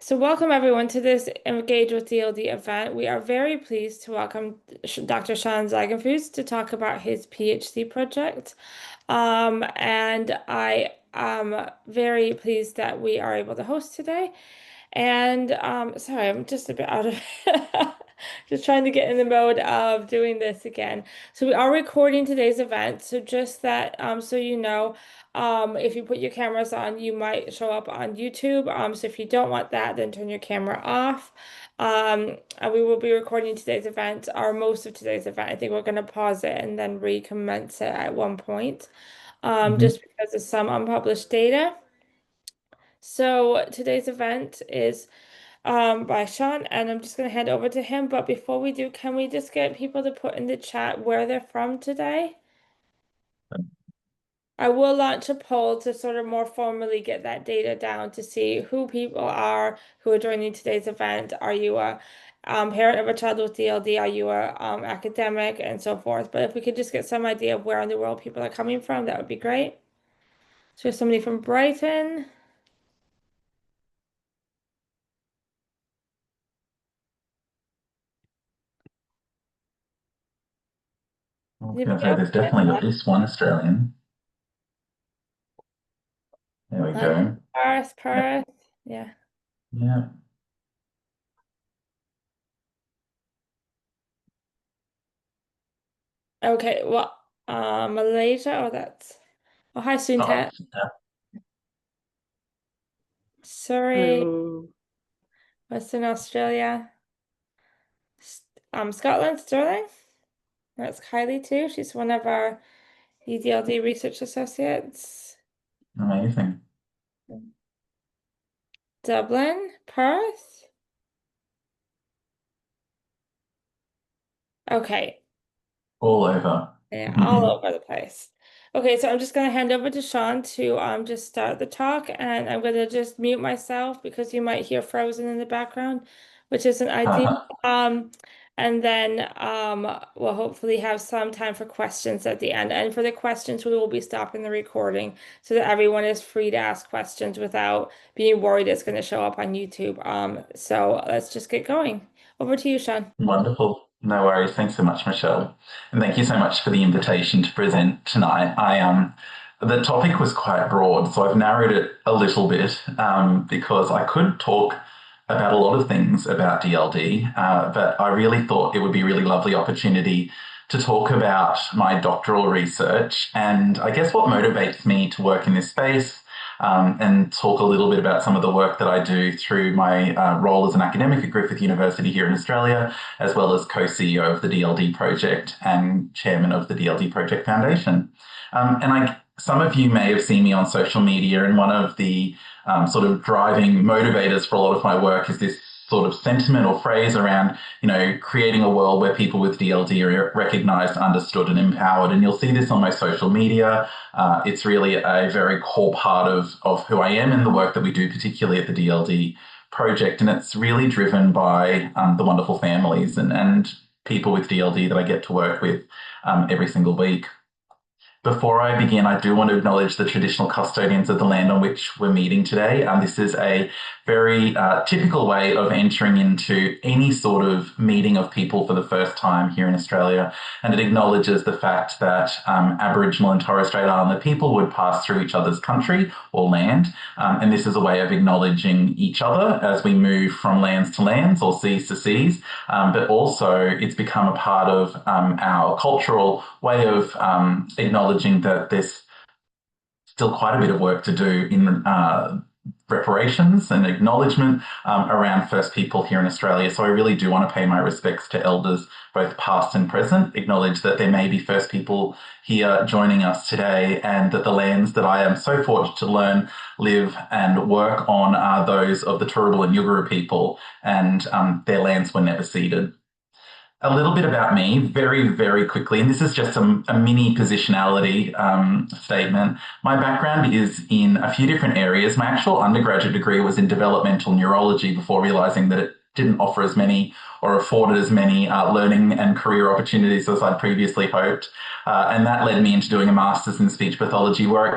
So welcome everyone to this Engage with DLD event. We are very pleased to welcome Dr. Shaun Ziegenfusz to talk about his PhD project. And I am very pleased that we are able to host today. And sorry, I'm just a bit out of just trying to get in the mode of doing this again. So we are recording today's event. So just that so you know, if you put your cameras on, you might show up on YouTube. So if you don't want that, then turn your camera off. And we will be recording today's event, or most of today's event. I think we're going to pause it and then recommence it at one point, Mhm. just because of some unpublished data. So today's event is by Shaun, and I'm just going to hand over to him. But before we do, can we just get people to put in the chat where they're from today? I will launch a poll to sort of more formally get that data down to see who people are who are joining today's event. Are you a parent of a child with DLD? Are you a academic and so forth? But if we could just get some idea of where in the world people are coming from, that would be great. So there's somebody from Brighton. I was going to Anybody say else? there's definitely at least one Australian. There we London, go. Paris, Yeah. Perth. Yeah. Yeah. Okay, well, Malaysia, oh, that's, oh, hi, Oh, Suntat. yeah. Surrey, Hello. Western Australia, Scotland, Stirling. That's Kylie too. She's one of our E-DLD research associates. Amazing. Dublin, Perth. Okay, All over. yeah, all over the place. Okay, so I'm just gonna hand over to Shaun to just start the talk, and I'm gonna just mute myself because you might hear frozen in the background, which isn't ideal. Um, and then we'll hopefully have some time for questions at the end. And for the questions, we will be stopping the recording so that everyone is free to ask questions without being worried it's going to show up on YouTube. So let's just get going. Over to you, Shaun. Wonderful. No worries. Thanks so much, Michelle. And thank you so much for the invitation to present tonight. The topic was quite broad, so I've narrowed it a little bit because I could talk about a lot of things about DLD, but I really thought it would be a really lovely opportunity to talk about my doctoral research and I guess what motivates me to work in this space, and talk a little bit about some of the work that I do through my role as an academic at Griffith University here in Australia, as well as co-CEO of the DLD project and chairman of the DLD Project Foundation. Some of you may have seen me on social media, and one of the sort of driving motivators for a lot of my work is this sort of sentiment or phrase around, creating a world where people with DLD are recognized, understood, and empowered. And you'll see this on my social media. It's really a very core part of who I am and the work that we do, particularly at the DLD project. And it's really driven by the wonderful families and people with DLD that I get to work with every single week. Before I begin, I do want to acknowledge the traditional custodians of the land on which we're meeting today. This is a very typical way of entering into any sort of meeting of people for the first time here in Australia, and it acknowledges the fact that Aboriginal and Torres Strait Islander people would pass through each other's country or land, and this is a way of acknowledging each other as we move from lands to lands or seas to seas, but also it's become a part of our cultural way of acknowledging that there's still quite a bit of work to do in reparations and acknowledgement around First People here in Australia. So I really do want to pay my respects to elders, both past and present, acknowledge that there may be First People here joining us today, and that the lands that I am so fortunate to learn, live and work on are those of the Turrbal and Yugara people, and their lands were never ceded. A little bit about me, very, very quickly, and this is just a mini positionality statement. My background is in a few different areas. My actual undergraduate degree was in developmental neurology before realising that it didn't offer as many or afforded as many learning and career opportunities as I'd previously hoped. And that led me into doing a master's in speech pathology, where I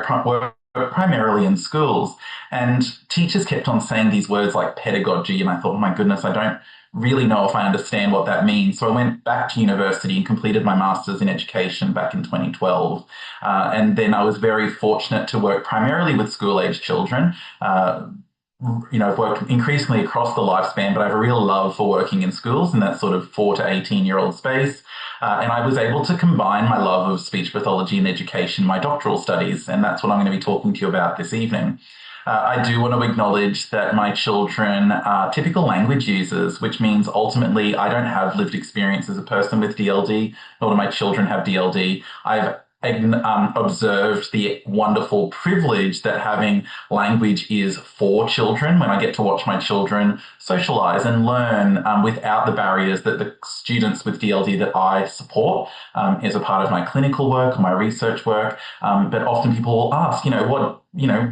primarily in schools. And teachers kept on saying these words like pedagogy, and I thought, oh my goodness, I don't really know if I understand what that means. So I went back to university and completed my master's in education back in 2012. And then I was very fortunate to work primarily with school-age children. I've worked increasingly across the lifespan, but I have a real love for working in schools in that sort of 4 to 18-year-old space. And I was able to combine my love of speech pathology and education, my doctoral studies, and that's what I'm going to be talking to you about this evening. I do want to acknowledge that my children are typical language users, which means ultimately I don't have lived experience as a person with DLD, nor do my children have DLD. I've observed the wonderful privilege that having language is for children when I get to watch my children socialize and learn without the barriers that the students with DLD that I support as a part of my clinical work or my research work. But often people will ask,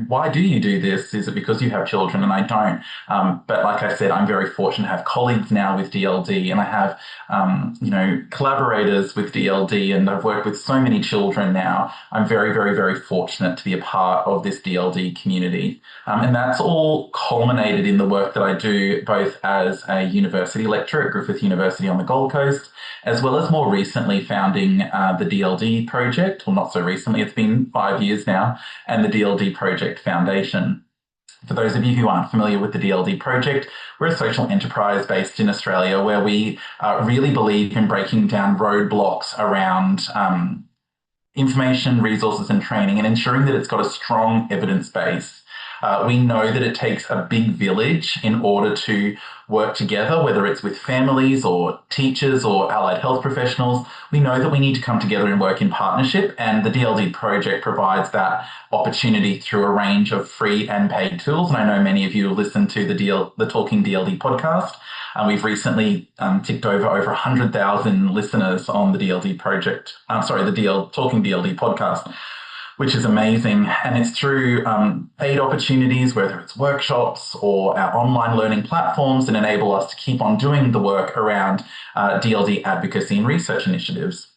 why do you do this? Is it because you have children? And I don't. But like I said, I'm very fortunate to have colleagues now with DLD, and I have, collaborators with DLD, and I've worked with so many children now. I'm very, very, very fortunate to be a part of this DLD community. And that's all culminated in the work that I do both as a university lecturer at Griffith University on the Gold Coast, as well as more recently founding the DLD project. Well, not so recently, it's been 5 years now, and the DLD Project Foundation. For those of you who aren't familiar with the DLD project, we're a social enterprise based in Australia where we really believe in breaking down roadblocks around information, resources, and training, and ensuring that it's got a strong evidence base. We know that it takes a big village in order to work together, whether it's with families or teachers or allied health professionals. We know that we need to come together and work in partnership, and the DLD project provides that opportunity through a range of free and paid tools. And I know many of you have listened to the Talking DLD podcast. We've recently ticked over 100,000 listeners on the DLD project. Talking DLD podcast, which is amazing. And it's through paid opportunities, whether it's workshops or our online learning platforms, that enable us to keep on doing the work around DLD advocacy and research initiatives.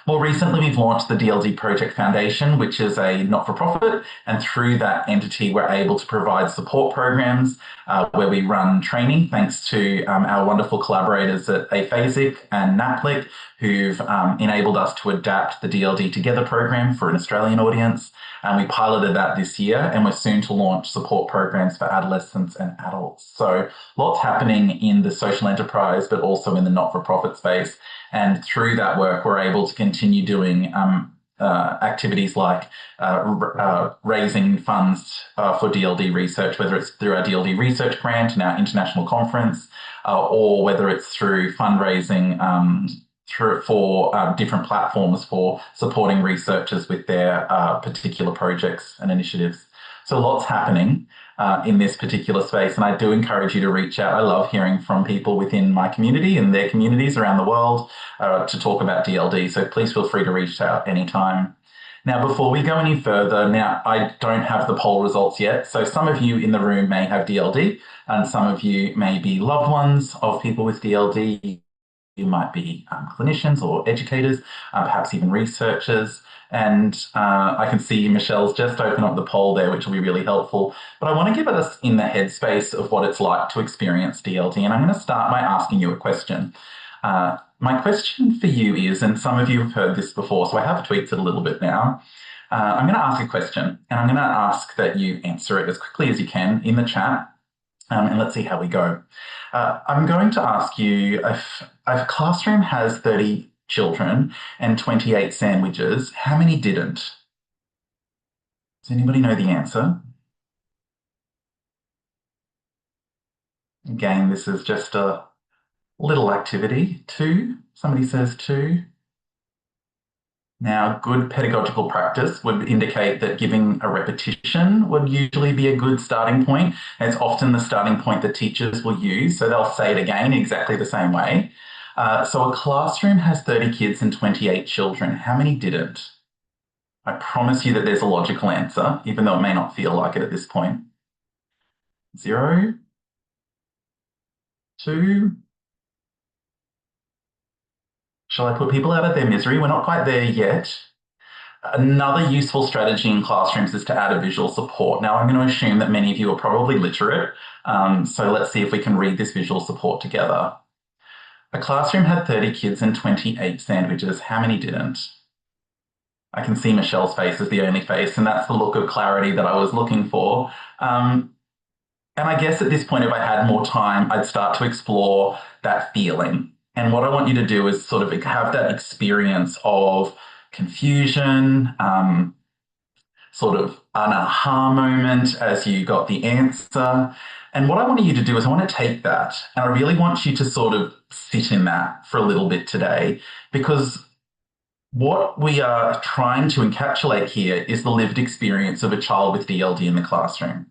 More recently, we've launched the DLD Project Foundation, which is a not-for-profit, and through that entity, we're able to provide support programs where we run training, thanks to our wonderful collaborators at APHASIC and NAPLIC, who've enabled us to adapt the DLD Together program for an Australian audience. We piloted that this year, and we're soon to launch support programs for adolescents and adults. So lots happening in the social enterprise, but also in the not-for-profit space. And through that work, we're able to continue doing activities like raising funds for DLD research, whether it's through our DLD research grant and our international conference, or whether it's through fundraising for different platforms for supporting researchers with their particular projects and initiatives. So lots happening in this particular space, and I do encourage you to reach out. I love hearing from people within my community and their communities around the world to talk about DLD, so please feel free to reach out anytime. Now, before we go any further, now I don't have the poll results yet, so some of you in the room may have DLD, and some of you may be loved ones of people with DLD. You might be clinicians or educators, perhaps even researchers. And I can see Michelle's just opened up the poll there, which will be really helpful. But I want to give us in the headspace of what it's like to experience DLD. And I'm going to start by asking you a question. My question for you is, and some of you have heard this before, so I have tweaked it a little bit now. I'm going to ask a question, and I'm going to ask that you answer it as quickly as you can in the chat. And let's see how we go. I'm going to ask you, if a classroom has 30 children and 28 sandwiches, how many didn't? Does anybody know the answer? Again, this is just a little activity. 2, somebody says 2. Now, good pedagogical practice would indicate that giving a repetition would usually be a good starting point. And it's often the starting point that teachers will use. So they'll say it again exactly the same way. So a classroom has 30 kids and 28 children. How many didn't? I promise you that there's a logical answer, even though it may not feel like it at this point. 0, 2. Shall I put people out of their misery? We're not quite there yet. Another useful strategy in classrooms is to add a visual support. Now, I'm going to assume that many of you are probably literate, so let's see if we can read this visual support together. A classroom had 30 kids and 28 sandwiches. How many didn't? I can see Michelle's face as the only face, and that's the look of clarity that I was looking for. And I guess at this point, if I had more time, I'd start to explore that feeling. And what I want you to do is sort of have that experience of confusion, sort of an aha moment as you got the answer. And what I want you to do is I want to take that and I really want you to sort of sit in that for a little bit today, because what we are trying to encapsulate here is the lived experience of a child with DLD in the classroom.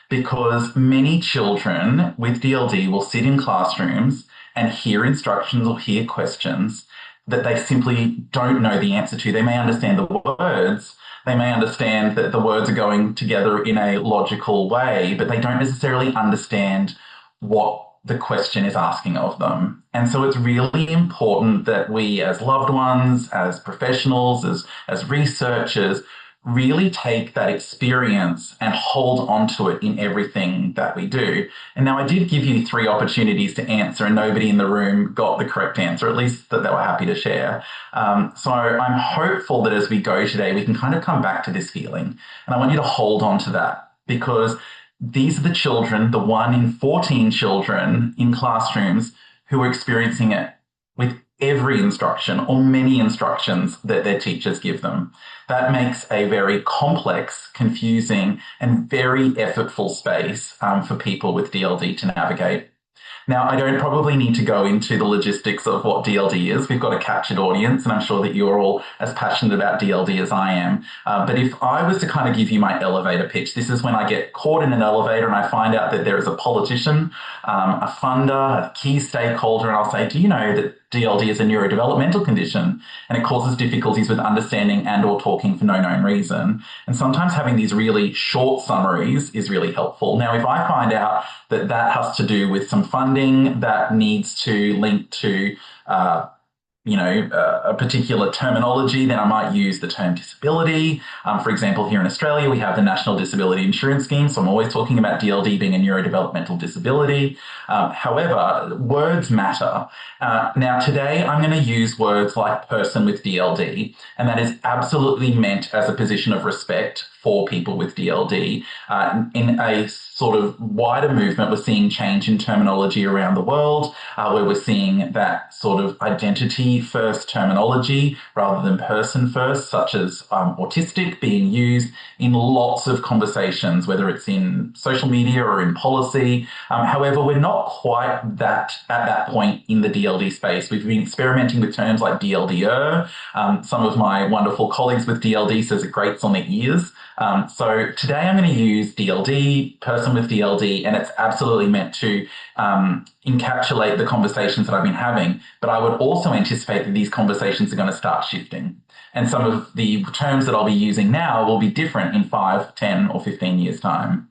Because many children with DLD will sit in classrooms and hear instructions or hear questions that they simply don't know the answer to. They may understand the words, they may understand that the words are going together in a logical way, but they don't necessarily understand what the question is asking of them. And so it's really important that we as loved ones, as professionals, as researchers, really take that experience and hold on to it in everything that we do. And now I did give you 3 opportunities to answer and nobody in the room got the correct answer, at least that they were happy to share. So I'm hopeful that as we go today, we can kind of come back to this feeling. And I want you to hold on to that, because these are the children, the 1 in 14 children in classrooms who are experiencing it with every instruction or many instructions that their teachers give them. That makes a very complex, confusing, and very effortful space for people with DLD to navigate. Now, I don't probably need to go into the logistics of what DLD is. We've got a captured audience, and I'm sure that you're all as passionate about DLD as I am. But if I was to kind of give you my elevator pitch, this is when I get caught in an elevator and I find out that there is a politician, a funder, a key stakeholder, and I'll say, do you know that DLD is a neurodevelopmental condition and it causes difficulties with understanding and or talking for no known reason. And sometimes having these really short summaries is really helpful. Now, if I find out that that has to do with some funding that needs to link to a particular terminology, then I might use the term disability. For example, here in Australia, we have the National Disability Insurance Scheme, so I'm always talking about DLD being a neurodevelopmental disability. However, words matter. Now, today, I'm going to use words like person with DLD, and that is absolutely meant as a position of respect for people with DLD. In a sort of wider movement, we're seeing change in terminology around the world, where we're seeing that sort of identity first terminology rather than person first, such as autistic being used in lots of conversations, whether it's in social media or in policy. However, we're not quite at that point in the DLD space. We've been experimenting with terms like DLDer. Some of my wonderful colleagues with DLD says it grates on their ears. So today I'm going to use DLD, person with DLD, and it's absolutely meant to encapsulate the conversations that I've been having. But I would also anticipate that these conversations are going to start shifting. And some of the terms that I'll be using now will be different in 5, 10, or 15 years' time.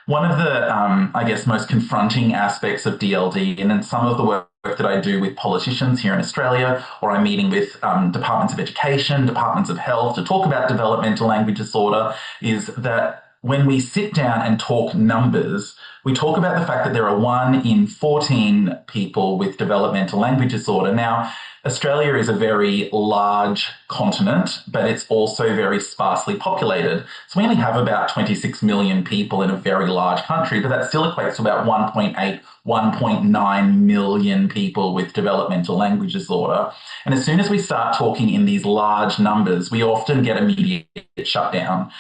One of the, I guess, most confronting aspects of DLD, and in some of the work that I do with politicians here in Australia, or I'm meeting with departments of education, departments of health to talk about developmental language disorder, is that when we sit down and talk numbers, we talk about the fact that there are 1 in 14 people with developmental language disorder. Now, Australia is a very large continent, but it's also very sparsely populated. So we only have about 26 million people in a very large country, but that still equates to about 1.8, 1.9 million people with developmental language disorder. And as soon as we start talking in these large numbers, we often get immediate shutdown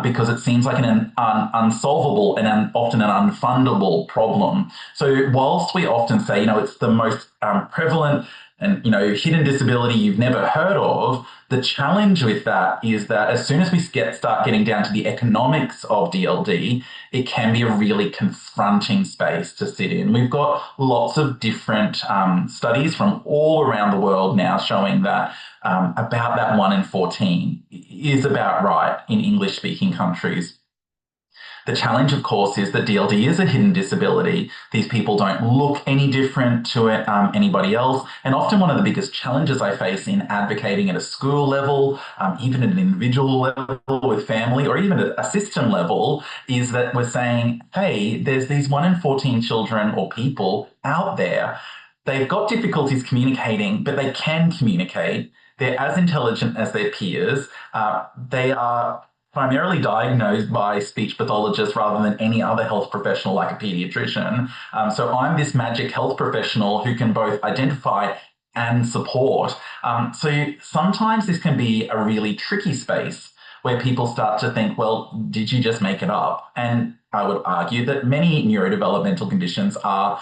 because it seems like an unsolvable and often an unfundable problem. So whilst we often say, it's the most prevalent and hidden disability you've never heard of, the challenge with that is that as soon as we start getting down to the economics of DLD, it can be a really confronting space to sit in. We've got lots of different studies from all around the world now showing that about that 1 in 14 is about right in English-speaking countries. The challenge, of course, is that DLD is a hidden disability. These people don't look any different to anybody else. And often one of the biggest challenges I face in advocating at a school level, even at an individual level with family, or even at a system level, is that we're saying, hey, there's these 1 in 14 children or people out there. They've got difficulties communicating, but they can communicate. They're as intelligent as their peers. They are primarily diagnosed by speech pathologists rather than any other health professional like a pediatrician. So I'm this magic health professional who can both identify and support. So sometimes this can be a really tricky space where people start to think, well, did you just make it up? And I would argue that many neurodevelopmental conditions are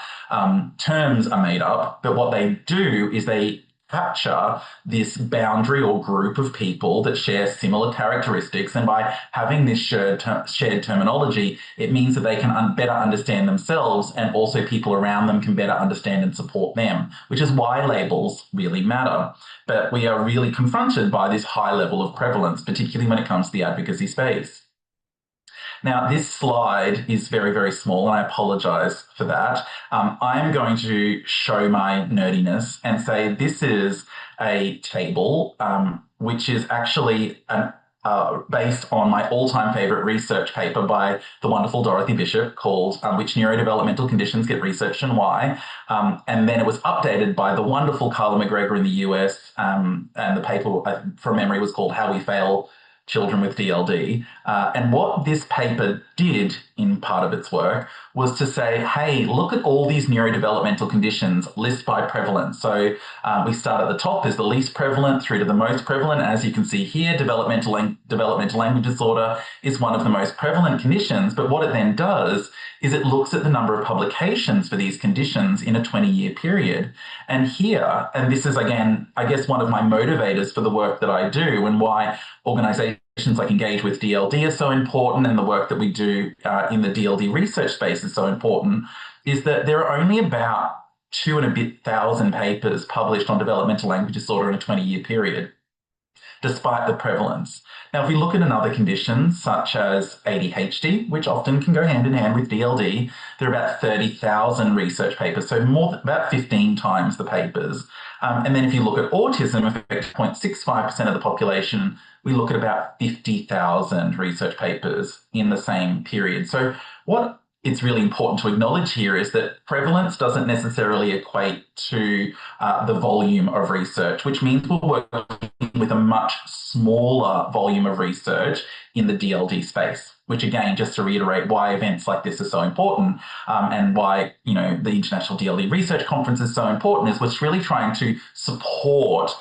terms are made up, but what they do is they capture this boundary or group of people that share similar characteristics. And by having this shared terminology, it means that they can better understand themselves, and also people around them can better understand and support them, which is why labels really matter. But we are really confronted by this high level of prevalence, particularly when it comes to the advocacy space. Now, this slide is very, very small, and I apologise for that. I'm going to show my nerdiness and say this is a table which is actually based on my all-time favourite research paper by the wonderful Dorothy Bishop called Which Neurodevelopmental Conditions Get Researched and Why? And then it was updated by the wonderful Carla McGregor in the US, and the paper from memory was called How We Fail Children with DLD. And what this paper did in part of its work was to say, hey, look at all these neurodevelopmental conditions, list by prevalence. So we start at the top as the least prevalent through to the most prevalent. As you can see here, developmental language disorder is one of the most prevalent conditions. But what it then does is it looks at the number of publications for these conditions in a 20-year period. And here, and this is again, I guess, one of my motivators for the work that I do and why organizations like Engage with DLD are so important, and the work that we do in the DLD research space is so important, is that there are only about 2,000 papers published on developmental language disorder in a 20-year period, despite the prevalence. Now, if we look at another condition, such as ADHD, which often can go hand in hand with DLD, there are about 30,000 research papers, so about 15 times the papers. And then if you look at autism, affecting 0.65% of the population, we look at about 50,000 research papers in the same period. So what it's really important to acknowledge here is that prevalence doesn't necessarily equate to the volume of research, which means we're working with a much smaller volume of research in the DLD space, which again, just to reiterate why events like this are so important, and why, you know, the International DLD Research Conference is so important, is we're really trying to support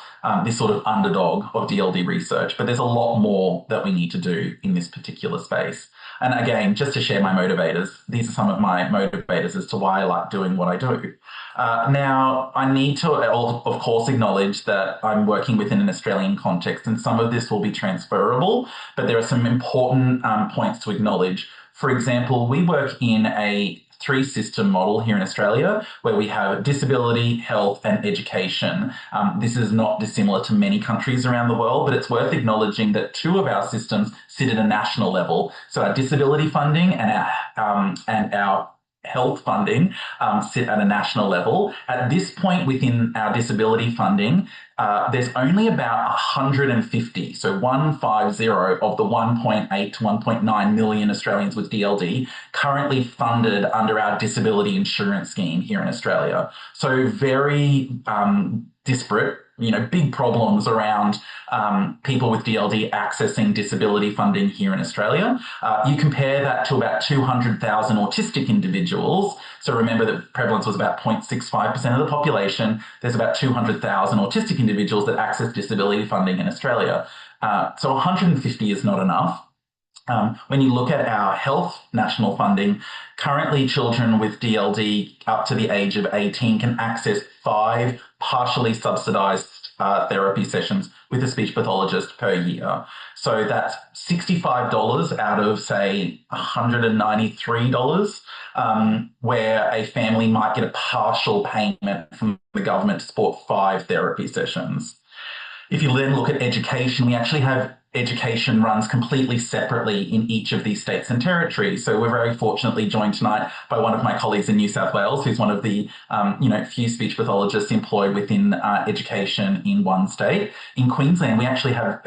this sort of underdog of DLD research. But there's a lot more that we need to do in this particular space. And again, just to share my motivators, these are some of my motivators as to why I like doing what I do. Now, I need to, of course, acknowledge that I'm working within an Australian context, and some of this will be transferable, but there are some important points to acknowledge. For example, we work in a three-system model here in Australia, where we have disability, health, and education. This is not dissimilar to many countries around the world, but it's worth acknowledging that two of our systems sit at a national level. So our disability funding and our health funding sit at a national level. At this point within our disability funding, there's only about 150, so 150 of the 1.8 to 1.9 million Australians with DLD currently funded under our disability insurance scheme here in Australia. So very disparate, you know, big problems around people with DLD accessing disability funding here in Australia. You compare that to about 200,000 autistic individuals. So remember that prevalence was about 0.65% of the population. There's about 200,000 autistic individuals that access disability funding in Australia. So 150 is not enough. When you look at our health national funding, currently children with DLD up to the age of 18 can access 5 partially subsidised therapy sessions with a speech pathologist per year. So that's $65 out of, say, $193, where a family might get a partial payment from the government to support 5 therapy sessions. If you then look at education, we actually have education runs completely separately in each of these states and territories. So we're very fortunately joined tonight by one of my colleagues in New South Wales, who's one of the few speech pathologists employed within education in one state. In Queensland, we actually have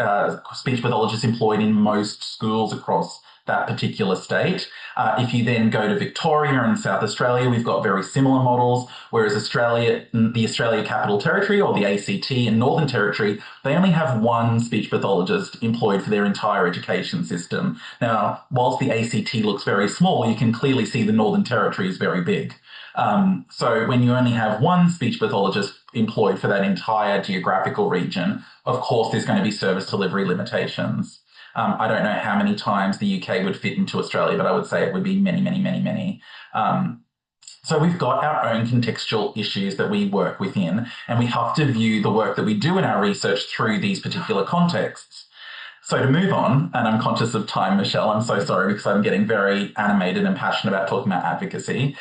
speech pathologists employed in most schools across that particular state. If you then go to Victoria and South Australia, we've got very similar models, whereas the Australia Capital Territory or the ACT and Northern Territory, they only have one speech pathologist employed for their entire education system. Now, whilst the ACT looks very small, you can clearly see the Northern Territory is very big. So when you only have one speech pathologist employed for that entire geographical region, of course, there's going to be service delivery limitations. I don't know how many times the UK would fit into Australia, but I would say it would be many, many, many, many. So we've got our own contextual issues that we work within, and we have to view the work that we do in our research through these particular contexts. So to move on, and I'm conscious of time, Michelle, I'm so sorry because I'm getting very animated and passionate about talking about advocacy.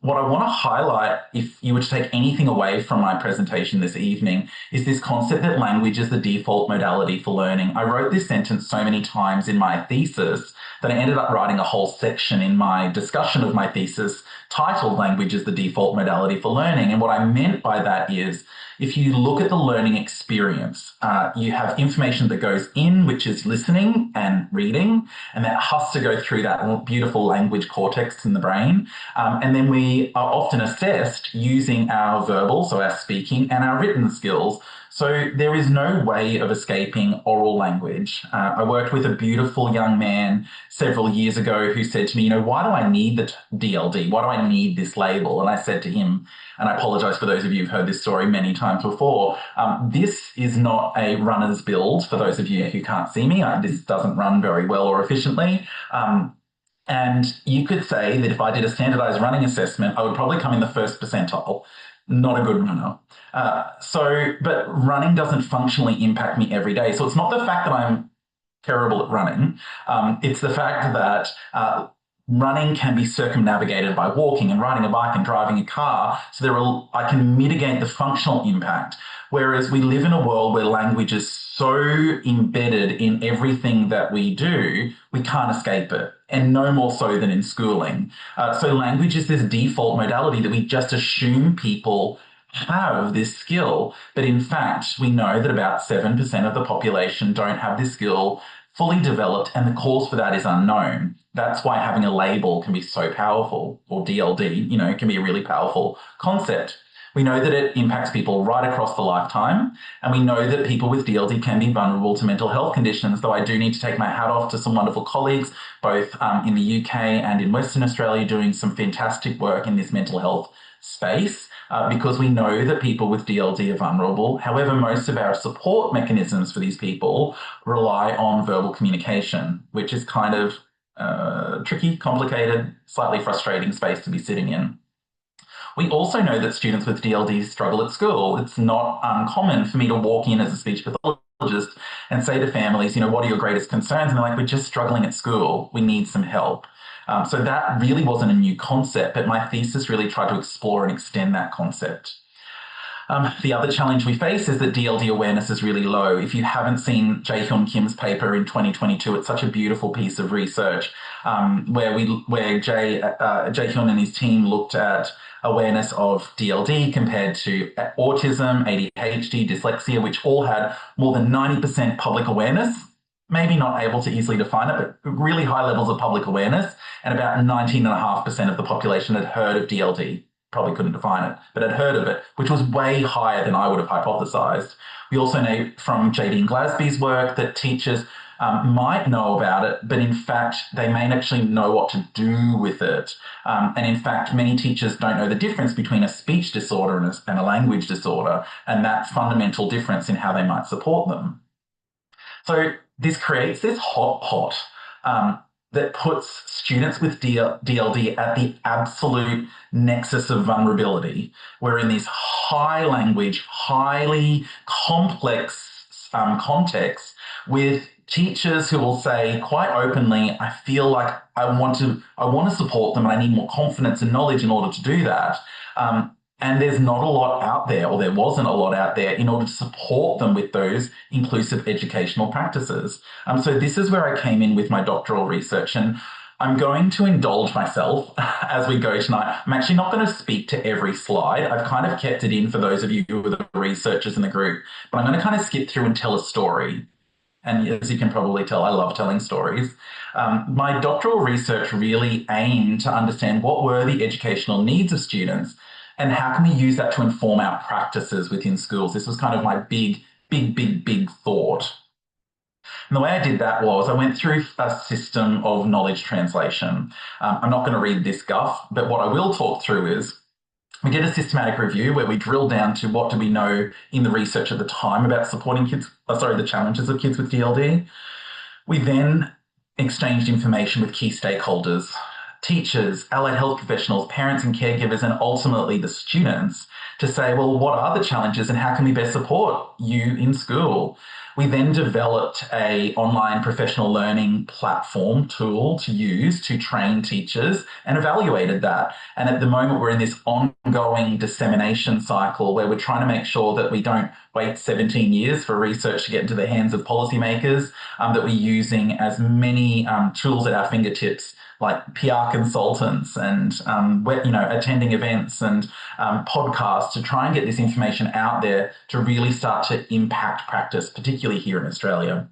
What I want to highlight, if you were to take anything away from my presentation this evening, is this concept that language is the default modality for learning. I wrote this sentence so many times in my thesis that I ended up writing a whole section in my discussion of my thesis titled Language is the Default Modality for Learning. And what I meant by that is, if you look at the learning experience, you have information that goes in, which is listening and reading, and that has to go through that beautiful language cortex in the brain. And then we are often assessed using our verbal, so our speaking, and our written skills. So there is no way of escaping oral language. I worked with a beautiful young man several years ago who said to me, why do I need the DLD? Why do I need this label? And I said to him, and I apologize for those of you who've heard this story many times before, this is not a runner's build for those of you who can't see me. This doesn't run very well or efficiently. And you could say that if I did a standardized running assessment, I would probably come in the first percentile. Not a good runner. But running doesn't functionally impact me every day. So it's not the fact that I'm terrible at running. It's the fact that running can be circumnavigated by walking and riding a bike and driving a car. So I can mitigate the functional impact. Whereas we live in a world where language is so embedded in everything that we do, we can't escape it. And no more so than in schooling. So language is this default modality that we just assume people have this skill. But in fact, we know that about 7% of the population don't have this skill fully developed, and the cause for that is unknown. That's why having a label can be so powerful, or DLD, can be a really powerful concept. We know that it impacts people right across the lifetime, and we know that people with DLD can be vulnerable to mental health conditions, though I do need to take my hat off to some wonderful colleagues, both in the UK and in Western Australia, doing some fantastic work in this mental health space, because we know that people with DLD are vulnerable. However, most of our support mechanisms for these people rely on verbal communication, which is kind of tricky, complicated, slightly frustrating space to be sitting in. We also know that students with DLD struggle at school. It's not uncommon for me to walk in as a speech pathologist and say to families, what are your greatest concerns? And they're like, we're just struggling at school. We need some help. So that really wasn't a new concept, but my thesis really tried to explore and extend that concept. The other challenge we face is that DLD awareness is really low. If you haven't seen Jae-hyun Kim's paper in 2022, it's such a beautiful piece of research where Jae-hyun and his team looked at awareness of DLD compared to autism, ADHD, dyslexia, which all had more than 90% public awareness. Maybe not able to easily define it, but really high levels of public awareness, and about 19.5% of the population had heard of DLD. Probably couldn't define it, but had heard of it, which was way higher than I would have hypothesized. We also know from J.D. Glasby's work that teachers might know about it, but in fact, they may actually know what to do with it. And in fact, many teachers don't know the difference between a speech disorder and a language disorder, and that fundamental difference in how they might support them. So this creates this hot pot that puts students with DLD at the absolute nexus of vulnerability. We're in this high language, highly complex context with teachers who will say quite openly, I feel like I want to support them and I need more confidence and knowledge in order to do that. And there's not a lot out there, or there wasn't a lot out there, in order to support them with those inclusive educational practices. So this is where I came in with my doctoral research, and I'm going to indulge myself as we go tonight. I'm actually not going to speak to every slide. I've kind of kept it in for those of you who are the researchers in the group, but I'm going to kind of skip through and tell a story. And as you can probably tell, I love telling stories. My doctoral research really aimed to understand what were the educational needs of students and how can we use that to inform our practices within schools. This was kind of my big thought. And the way I did that was I went through a system of knowledge translation. I'm not going to read this guff, but what I will talk through is we did a systematic review where we drilled down to what do we know in the research at the time about supporting kids, the challenges of kids with DLD. We then exchanged information with key stakeholders, teachers, allied health professionals, parents and caregivers, and ultimately the students to say, well, what are the challenges and how can we best support you in school? We then developed an online professional learning platform tool to use to train teachers and evaluated that. And at the moment, we're in this ongoing dissemination cycle where we're trying to make sure that we don't wait 17 years for research to get into the hands of policymakers, that we're using as many tools at our fingertips like PR consultants and attending events and podcasts to try and get this information out there to really start to impact practice, particularly here in Australia.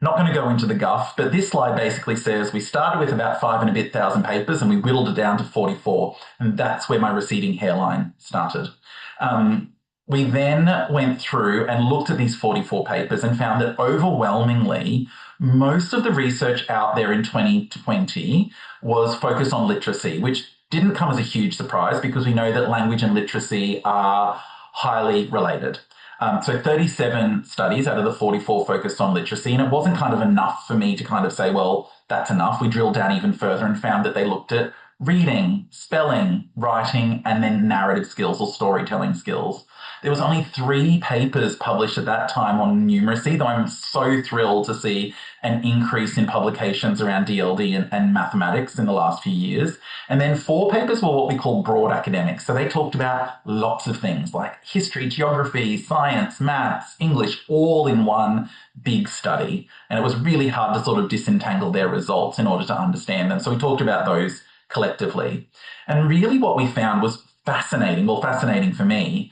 Not going to go into the guff, but this slide basically says we started with about 5 and a bit thousand papers and we whittled it down to 44, and that's where my receding hairline started. We then went through and looked at these 44 papers and found that overwhelmingly, most of the research out there in 2020 was focused on literacy, which didn't come as a huge surprise because we know that language and literacy are highly related. So 37 studies out of the 44 focused on literacy, and it wasn't kind of enough for me to kind of say, well, that's enough. We drilled down even further and found that they looked at reading, spelling, writing, and then narrative skills or storytelling skills. There was only 3 papers published at that time on numeracy, though I'm so thrilled to see an increase in publications around DLD and mathematics in the last few years. And then 4 papers were what we call broad academics. So they talked about lots of things like history, geography, science, maths, English, all in one big study. And it was really hard to sort of disentangle their results in order to understand them. So we talked about those collectively. And really what we found was fascinating for me.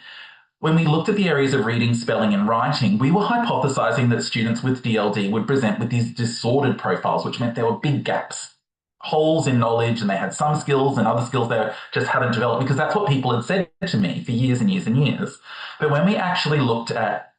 When we looked at the areas of reading, spelling, and writing, we were hypothesizing that students with DLD would present with these disordered profiles, which meant there were big gaps, holes in knowledge, and they had some skills and other skills they just hadn't developed, because that's what people had said to me for years and years and years. But when we actually looked at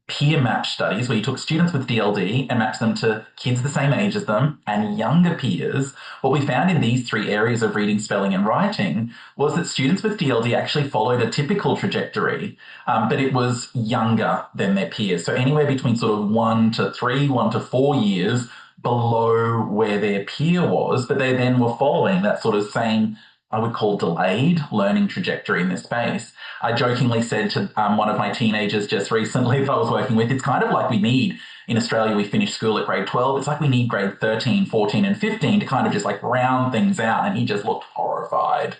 peer match studies where you took students with DLD and matched them to kids the same age as them and younger peers, what we found in these 3 areas of reading, spelling, and writing was that students with DLD actually followed a typical trajectory, but it was younger than their peers. So anywhere between sort of 1 to 3, 1 to 4 years below where their peer was, but they then were following that sort of same, I would call, delayed learning trajectory in this space. I jokingly said to one of my teenagers just recently that I was working with, it's kind of like we need, in Australia, we finish school at grade 12. It's like we need grade 13, 14, and 15 to kind of just like round things out. And he just looked horrified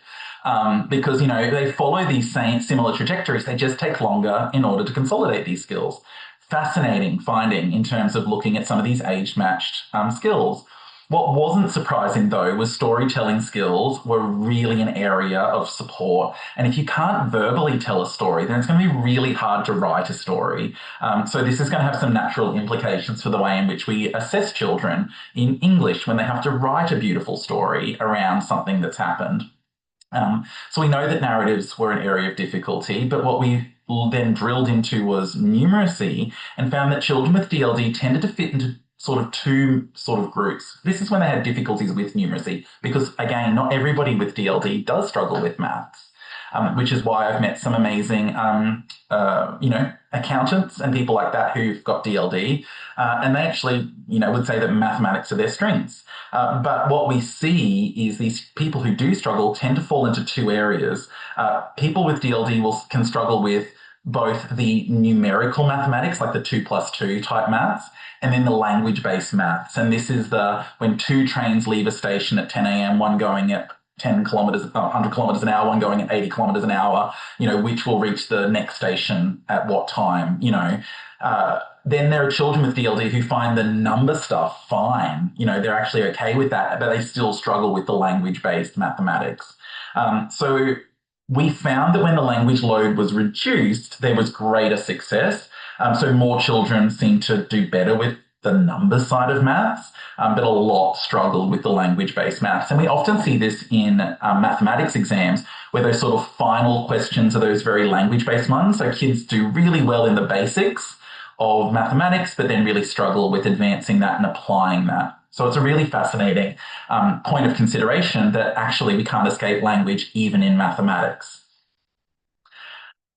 because, they follow these similar trajectories. They just take longer in order to consolidate these skills. Fascinating finding in terms of looking at some of these age-matched skills. What wasn't surprising, though, was storytelling skills were really an area of support. And if you can't verbally tell a story, then it's going to be really hard to write a story. So this is going to have some natural implications for the way in which we assess children in English when they have to write a beautiful story around something that's happened. So we know that narratives were an area of difficulty, but what we then drilled into was numeracy and found that children with DLD tended to fit into sort of 2 sort of groups. This is when they had difficulties with numeracy, because again, not everybody with DLD does struggle with maths, which is why I've met some amazing, accountants and people like that who've got DLD, and they actually, would say that mathematics are their strengths. But what we see is these people who do struggle tend to fall into 2 areas. People with DLD can struggle with both the numerical mathematics, like the 2 plus 2 type maths, and then the language-based maths. And this is when 2 trains leave a station at 10 a.m., one going at 10 kilometers, 100 kilometers an hour, one going at 80 kilometers an hour, which will reach the next station at what time, then there are children with DLD who find the number stuff fine. They're actually okay with that, but they still struggle with the language-based mathematics. So we found that when the language load was reduced, there was greater success. So more children seemed to do better with the number side of maths, but a lot struggled with the language-based maths. And we often see this in mathematics exams, where those sort of final questions are those very language-based ones. So kids do really well in the basics of mathematics, but then really struggle with advancing that and applying that. So it's a really fascinating point of consideration that actually we can't escape language even in mathematics.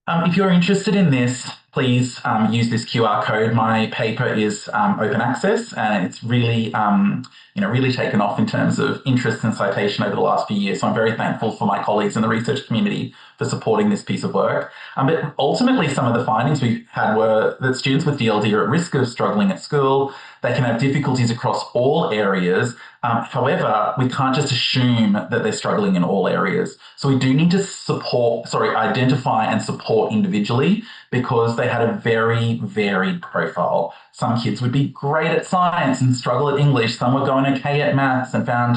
If you're interested in this, please use this QR code. My paper is open access, and it's really, really taken off in terms of interest and citation over the last few years. So I'm very thankful for my colleagues in the research community for supporting this piece of work. But ultimately, some of the findings we had were that students with DLD are at risk of struggling at school. They can have difficulties across all areas. However, we can't just assume that they're struggling in all areas. So we do need to identify and support individually, because they had a very varied profile. Some kids would be great at science and struggle at English. Some were going okay at maths and found,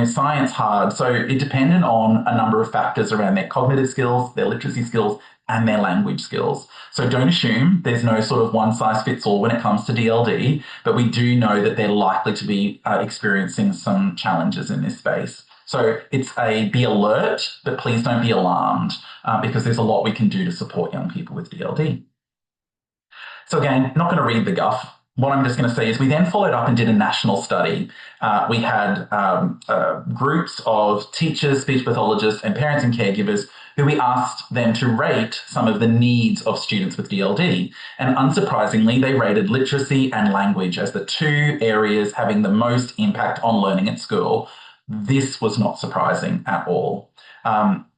science hard. So it depended on a number of factors around their cognitive skills, their literacy skills, and their language skills. So don't assume there's no sort of one size fits all when it comes to DLD, but we do know that they're likely to be experiencing some challenges in this space. So it's be alert, but please don't be alarmed, because there's a lot we can do to support young people with DLD. So again, not going to read the guff. What I'm just going to say is we then followed up and did a national study. We had groups of teachers, speech pathologists, and parents and caregivers who we asked them to rate some of the needs of students with DLD. And unsurprisingly, they rated literacy and language as the two areas having the most impact on learning at school. This was not surprising at all.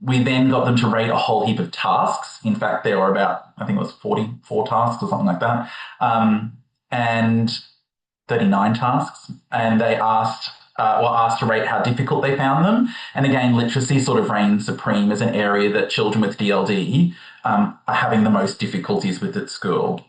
We then got them to rate a whole heap of tasks. In fact, there were about, I think it was 44 tasks or something like that, and 39 tasks. And they asked to rate how difficult they found them. And again, literacy sort of reigned supreme as an area that children with DLD are having the most difficulties with at school.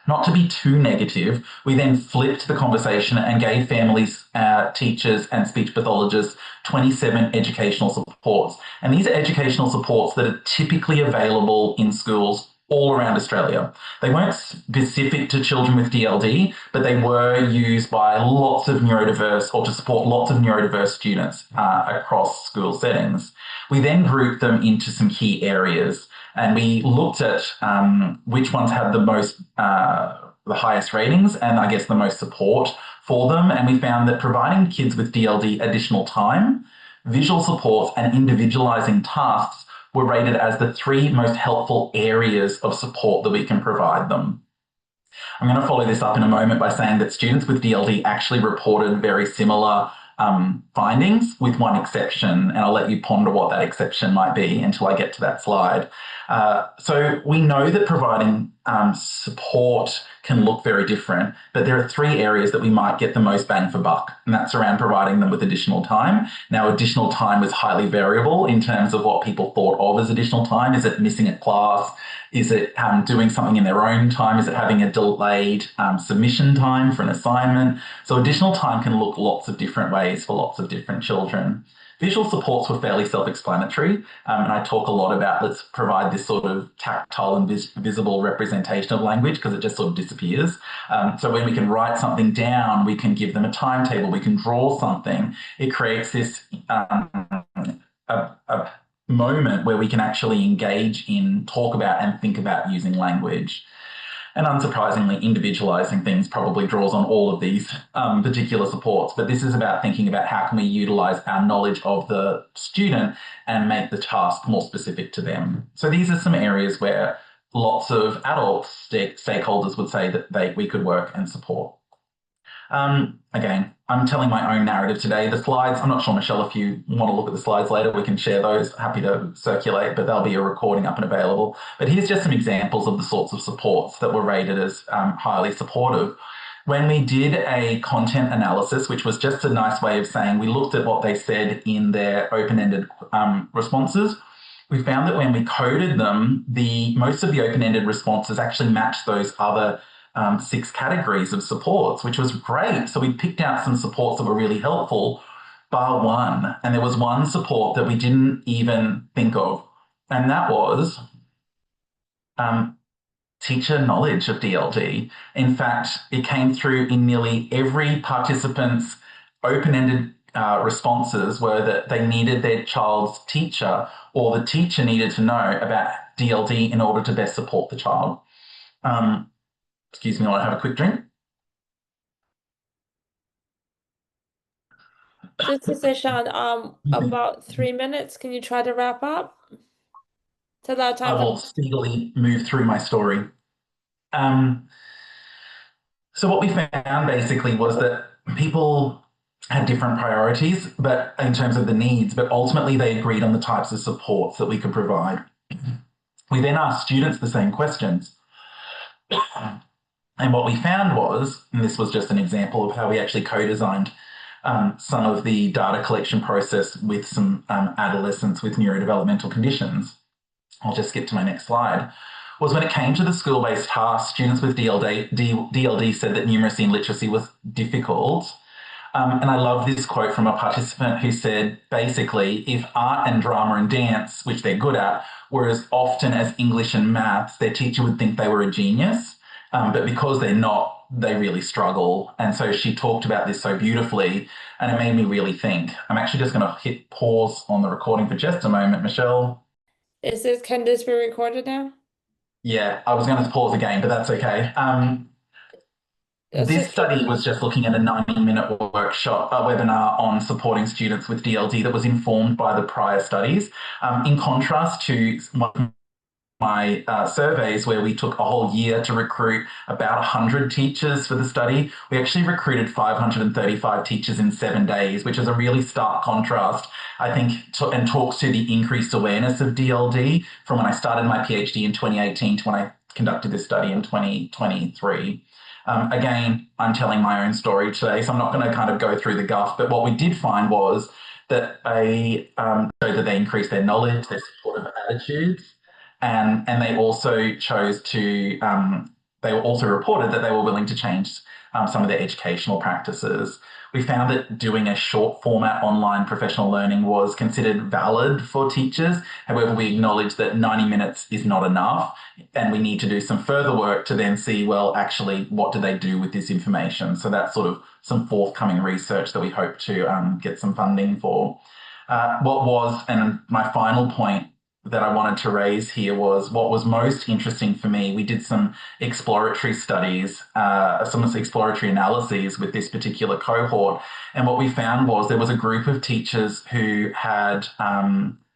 Not to be too negative, we then flipped the conversation and gave families, teachers and speech pathologists 27 educational supports. And these are educational supports that are typically available in schools all around Australia. They weren't specific to children with DLD, but they were used by lots of neurodiverse, or to support lots of neurodiverse students across school settings. We then grouped them into some key areas, and we looked at which ones had the highest ratings and I guess the most support for them. And we found that providing kids with DLD additional time, visual supports, and individualizing tasks were rated as the three most helpful areas of support that we can provide them. I'm going to follow this up in a moment by saying that students with DLD actually reported very similar findings, with one exception, and I'll let you ponder what that exception might be until I get to that slide. So we know that providing support can look very different, but there are three areas that we might get the most bang for buck, and that's around providing them with additional time. Now, additional time is highly variable in terms of what people thought of as additional time. Is it missing a class? Is it doing something in their own time? Is it having a delayed submission time for an assignment? So additional time can look lots of different ways for lots of different children. Visual supports were fairly self-explanatory, and I talk a lot about let's provide this sort of tactile and visible representation of language, because it just sort of disappears. So when we can write something down, we can give them a timetable, we can draw something. It creates this a moment where we can actually engage in, talk about and think about using language. And unsurprisingly, individualizing things probably draws on all of these particular supports. But this is about thinking about how can we utilize our knowledge of the student and make the task more specific to them. So these are some areas where lots of adult stakeholders would say that we could work and support. Again, I'm telling my own narrative today. The slides, I'm not sure, Michelle, if you want to look at the slides later, we can share those. Happy to circulate, but there'll be a recording up and available. But here's just some examples of the sorts of supports that were rated as highly supportive. when we did a content analysis, which was just a nice way of saying we looked at what they said in their open-ended responses, we found that when we coded them, most of the open-ended responses actually matched those other 6 categories of supports, which was great. So we picked out some supports that were really helpful, bar one. And there was one support that we didn't even think of, and that was teacher knowledge of DLD. In fact, it came through in nearly every participant's open-ended responses were that they needed their child's teacher or the teacher needed to know about DLD in order to best support the child. Excuse me, I want to have a quick drink. Just to say, Shaun, about 3 minutes. Can you try to wrap up to allow I time for? will speedily move through my story. So what we found basically was that people had different priorities, but in terms of the needs, but ultimately they agreed on the types of supports that we could provide. We then asked students the same questions. And what we found was, and this was just an example of how we actually co-designed some of the data collection process with some adolescents with neurodevelopmental conditions. I'll just skip to my next slide. Was when it came to the school-based tasks, students with DLD said that numeracy and literacy was difficult. And I love this quote from a participant who said, basically, if art and drama and dance, which they're good at, were as often as English and maths, their teacher would think they were a genius. But because they're not, they really struggle. And so she talked about this so beautifully, and it made me really think. I'm actually just going to hit pause on the recording for just a moment, Michelle. Can this be recorded now? Yeah, I was going to pause again, but that's okay. This study was just looking at a 90-minute workshop, webinar on supporting students with DLD that was informed by the prior studies. In contrast to my surveys where we took a whole year to recruit about 100 teachers for the study, we actually recruited 535 teachers in 7 days, which is a really stark contrast, I think, and talks to the increased awareness of DLD from when I started my PhD in 2018 to when I conducted this study in 2023. Again, I'm telling my own story today, so I'm not going to kind of go through the guff, but what we did find was that they showed that they increased their knowledge, their supportive attitudes, and they also chose to, they also reported that they were willing to change some of their educational practices. We found that doing a short format online professional learning was considered valid for teachers. However, we acknowledge that 90 minutes is not enough, and we need to do some further work to then see, well, actually, what do they do with this information? So that's sort of some forthcoming research that we hope to get some funding for. And my final point that I wanted to raise here was what was most interesting for me. We did some exploratory studies, some exploratory analyses with this particular cohort. And what we found was there was a group of teachers who had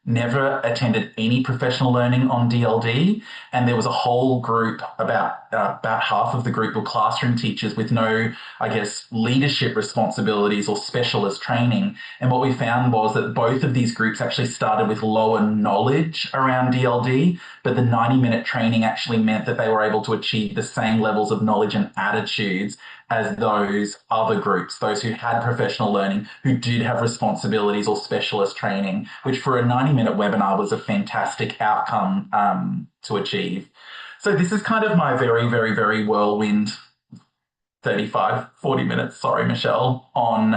never attended any professional learning on DLD. And there was a whole group, about half of the group were classroom teachers with no, I guess, leadership responsibilities or specialist training. And what we found was that both of these groups actually started with lower knowledge around DLD, but the 90-minute training actually meant that they were able to achieve the same levels of knowledge and attitudes as those other groups, those who had professional learning, who did have responsibilities or specialist training, which for a 90-minute webinar was a fantastic outcome to achieve. So this is kind of my very, very, very whirlwind 35, 40 minutes, sorry, Michelle, on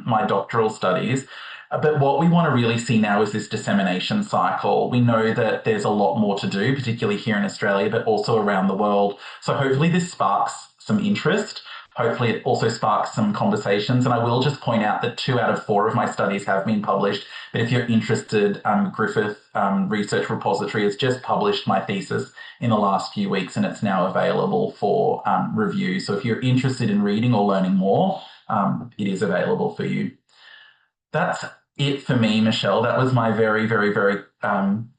my doctoral studies. But what we want to really see now is this dissemination cycle. We know that there's a lot more to do, particularly here in Australia, but also around the world. So hopefully this sparks some interest. Hopefully it also sparks some conversations. And I will just point out that 2 out of 4 of my studies have been published. But if you're interested, Griffith Research Repository has just published my thesis in the last few weeks, and it's now available for review. So if you're interested in reading or learning more, it is available for you. That's it for me, Michelle. That was my very, very, very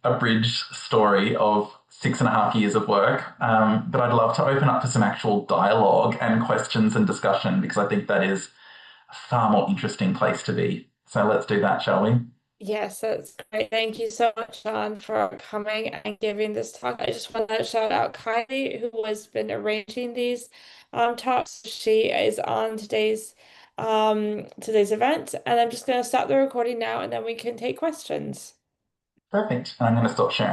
abridged story of 6.5 years of work. But I'd love to open up for some actual dialogue and questions and discussion, because I think that is a far more interesting place to be. So let's do that, shall we? Yes, that's great. Thank you so much, Sean, for coming and giving this talk. I just want to shout out Kylie, who has been arranging these talks. She is on today's event, and I'm just going to stop the recording now, and then we can take questions. Perfect. And I'm going to stop sharing.